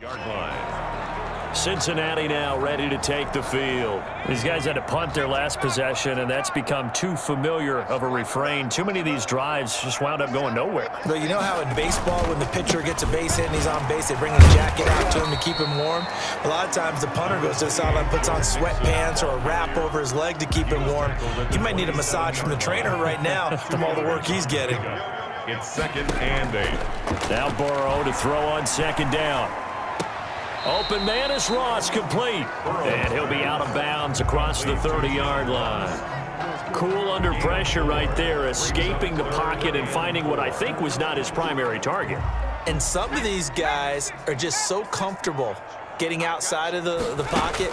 Yard line. Cincinnati now ready to take the field. These guys had to punt their last possession, and that's become too familiar of a refrain. Too many of these drives just wound up going nowhere. But you know how in baseball, when the pitcher gets a base hit and he's on base, they bring his jacket out to him to keep him warm? A lot of times the punter goes to the sideline, puts on sweatpants or a wrap over his leg to keep him warm. He might need a massage from the trainer right now from all the work he's getting. It's 2nd and 8. Now Burrow to throw on 2nd down. Open man is Ross, complete. And he'll be out of bounds across the 30-yard line. Cool under pressure right there, escaping the pocket and finding what I think was not his primary target. And some of these guys are just so comfortable getting outside of the pocket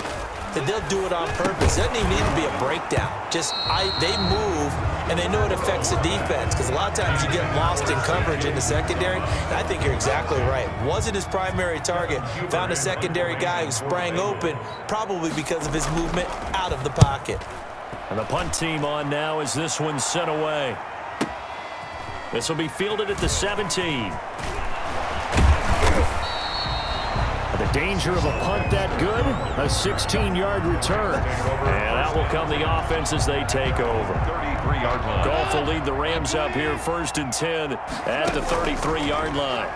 that they'll do it on purpose. It doesn't even need to be a breakdown. Just they move, and they know it affects the defense, because a lot of times you get lost in coverage in the secondary. And I think you're exactly right. Wasn't his primary target. Found a secondary guy who sprang open, probably because of his movement out of the pocket. And the punt team on now as this one's sent away. This will be fielded at the 17. The danger of a punt that good, a 16-yard return. And out will come the offense as they take over. 33-yard line. Goff will lead the Rams up here 1st and 10 at the 33-yard line.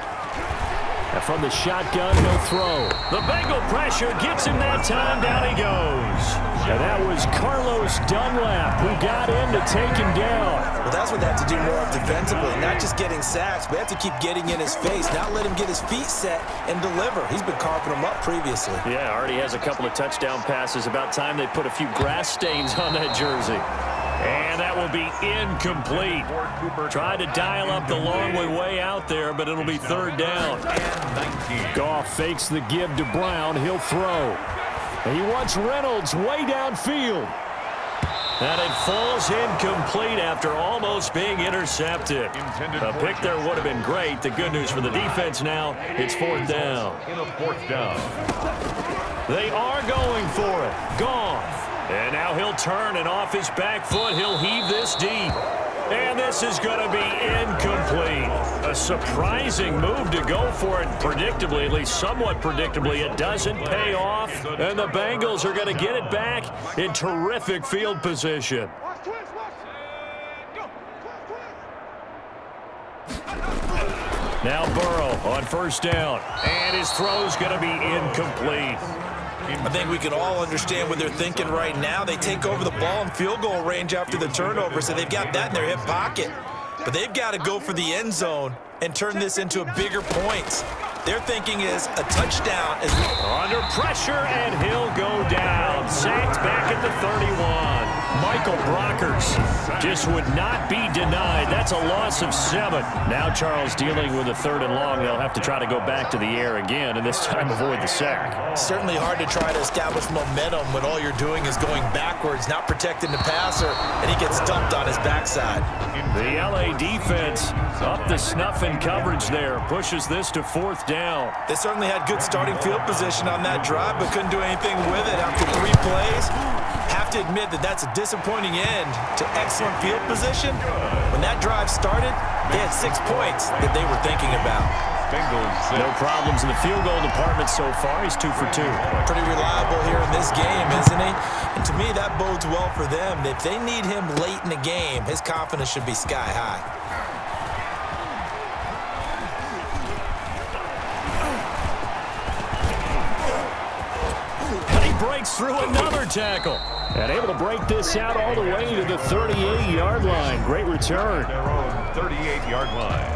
And from the shotgun, he'll throw. The Bengal pressure gets him that time. Down he goes. And that was Carlos Dunlap who got in to take him down. Well, that's what they have to do more of defensively. Not just getting sacks, but they have to keep getting in his face. Not let him get his feet set and deliver. He's been carving them up previously. Yeah, already has a couple of touchdown passes. About time they put a few grass stains on that jersey. And that will be incomplete. Tried to dial up the long way out there, but it'll be 3rd down. Goff fakes the give to Brown. He'll throw. He wants Reynolds way downfield. And it falls incomplete after almost being intercepted. A pick there would have been great. The good news for the defense now, it's 4th down. They are going for it. Goff. And now he'll turn, and off his back foot, he'll heave this deep. And this is going to be incomplete. A surprising move to go for it predictably, at least somewhat predictably. It doesn't pay off, and the Bengals are going to get it back in terrific field position. Now Burrow on 1st down, and his throw's going to be incomplete. I think we can all understand what they're thinking right now. They take over the ball in field goal range after the turnover, so they've got that in their hip pocket. But they've got to go for the end zone and turn this into a bigger points. Their thinking is a touchdown. Under pressure, and he'll go down. Sacked back at the 31. Michael Brockers just would not be denied. That's a loss of 7. Now Charles dealing with a 3rd and long. They'll have to try to go back to the air again, and this time avoid the sack. Certainly hard to try to establish momentum when all you're doing is going backwards, not protecting the passer, and he gets dumped on his backside. The LA defense up the snuff in coverage there. Pushes this to 4th down. They certainly had good starting field position on that drive, but couldn't do anything with it after 3 plays. Have to admit that that's a disappointing end to excellent field position. When that drive started, they had 6 points that they were thinking about. No problems in the field goal department so far. He's 2 for 2. Pretty reliable here in this game, isn't he? And to me, that bodes well for them. If they need him late in the game, his confidence should be sky high. Breaks through another tackle. And able to break this out all the way to the 38-yard line. Great return. Their own 38-yard line.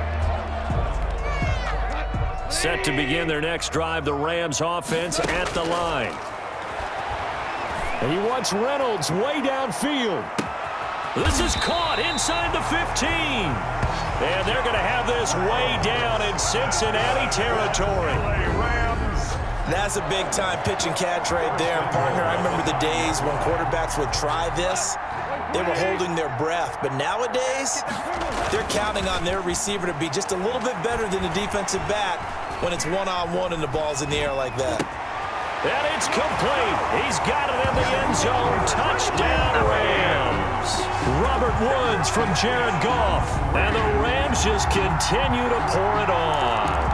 Set to begin their next drive, the Rams offense at the line. And he wants Reynolds way downfield. This is caught inside the 15. And they're going to have this way down in Cincinnati territory. That's a big-time pitch and catch right there. And, partner, I remember the days when quarterbacks would try this. They were holding their breath. But nowadays, they're counting on their receiver to be just a little bit better than the defensive back when it's one-on-one and the ball's in the air like that. And it's complete. He's got it in the end zone. Touchdown, Rams. Robert Woods from Jared Goff. And the Rams just continue to pour it on.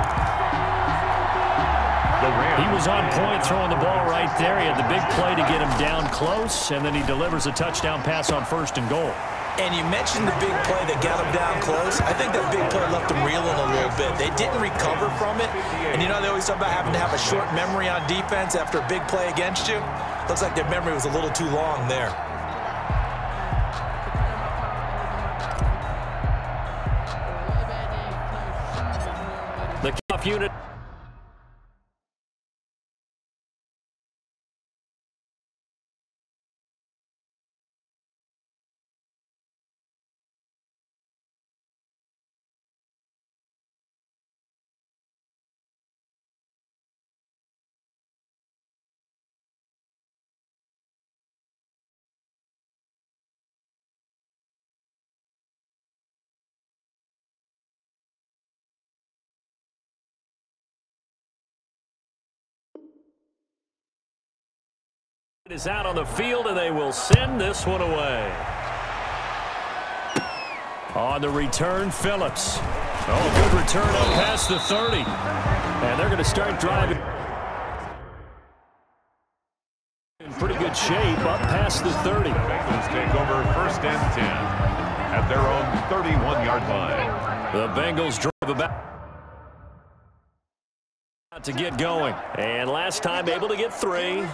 He was on point throwing the ball right there. He had the big play to get him down close, and then he delivers a touchdown pass on 1st and goal. And you mentioned the big play that got him down close. I think that big play left him reeling a little bit. They didn't recover from it. And you know, they always talk about having to have a short memory on defense after a big play against you. Looks like their memory was a little too long there. The kickoff unit. Is out on the field, and they will send this one away. On the return, Phillips. Oh, good return up past the 30. And they're going to start driving. In pretty good shape up past the 30. Bengals take over 1st and 10 at their own 31-yard line. The Bengals drive about to get going. And last time able to get 3.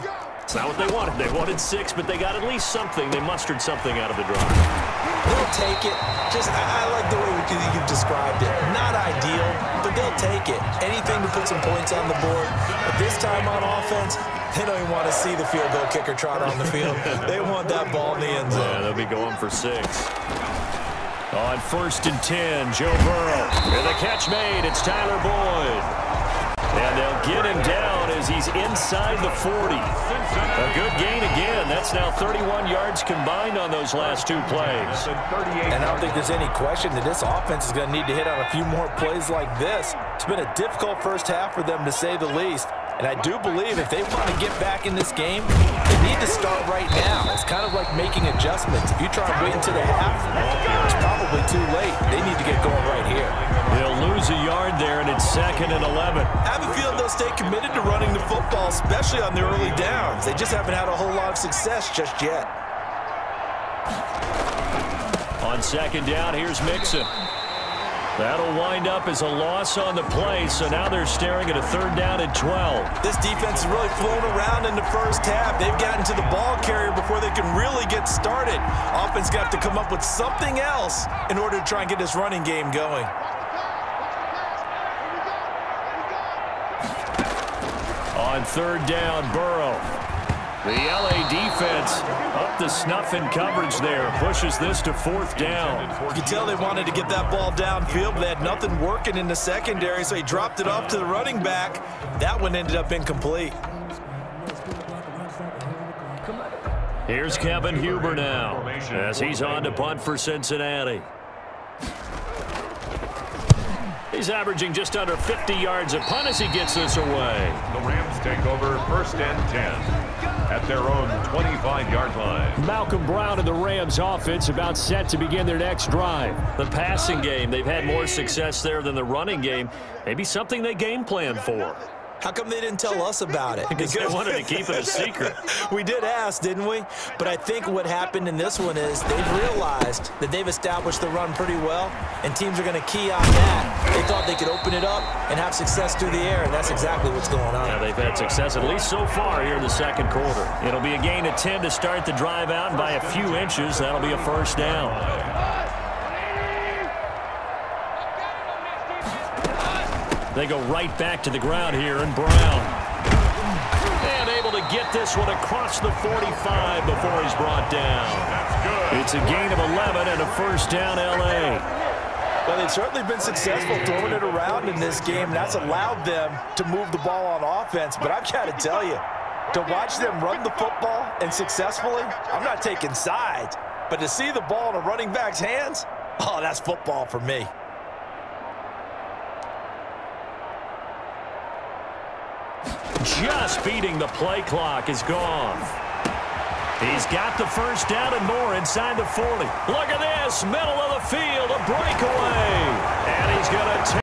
It's not what they wanted. They wanted 6, but they got at least something. They mustered something out of the drive. They'll take it. I like the way you've described it. Not ideal, but they'll take it. Anything to put some points on the board. But this time on offense, they don't even want to see the field goal kicker trot on the field. They want that ball in the end zone. Yeah, they'll be going for 6. On 1st and 10, Joe Burrow. And the catch made. It's Tyler Boyd. And they'll get him down as he's inside the 40. A good gain again. That's now 31 yards combined on those last 2 plays. And I don't think there's any question that this offense is going to need to hit on a few more plays like this. It's been a difficult first half for them, to say the least. And I do believe if they want to get back in this game, they need to start right now. It's kind of like making adjustments. If you try and wait until the half, it's probably too late. They need to get going right here. They'll lose a yard there, and it's 2nd and 11. I have a feeling they'll stay committed to running the football, especially on the early downs. They just haven't had a whole lot of success just yet. On 2nd down, here's Mixon. That'll wind up as a loss on the play, so now they're staring at a 3rd down and 12. This defense has really flown around in the first half. They've gotten to the ball carrier before they can really get started. Offense got to come up with something else in order to try and get this running game going. On 3rd down, Burrow. The LA defense up to snuff in coverage there. Pushes this to 4th down. You can tell they wanted to get that ball downfield, but they had nothing working in the secondary, so he dropped it off to the running back. That one ended up incomplete. Here's Kevin Huber now as he's on to punt for Cincinnati. He's averaging just under 50 yards a punt as he gets this away. The Rams take over 1st and 10 at their own 25-yard line. Malcolm Brown and the Rams offense about set to begin their next drive. The passing game, they've had more success there than the running game. Maybe something they game plan for. How come they didn't tell us about it? Because they wanted to keep it a secret. We did ask, didn't we? But I think what happened in this one is they've realized that they've established the run pretty well, and teams are going to key on that. They thought they could open it up and have success through the air, and that's exactly what's going on. Yeah, they've had success at least so far here in the 2nd quarter. It'll be a gain of 10 to start the drive out, and by a few inches, that'll be a 1st down. They go right back to the ground here, and Brown. And able to get this one across the 45 before he's brought down. It's a gain of 11 and a 1st down, L.A. Well, they've certainly been successful throwing it around in this game, and that's allowed them to move the ball on offense. But I've got to tell you, to watch them run the football and successfully, I'm not taking sides, but to see the ball in a running back's hands, oh, that's football for me. Just beating the play clock is gone. He's got the 1st down and more inside the 40. Look at this, middle of the field, a breakaway. And he's going to take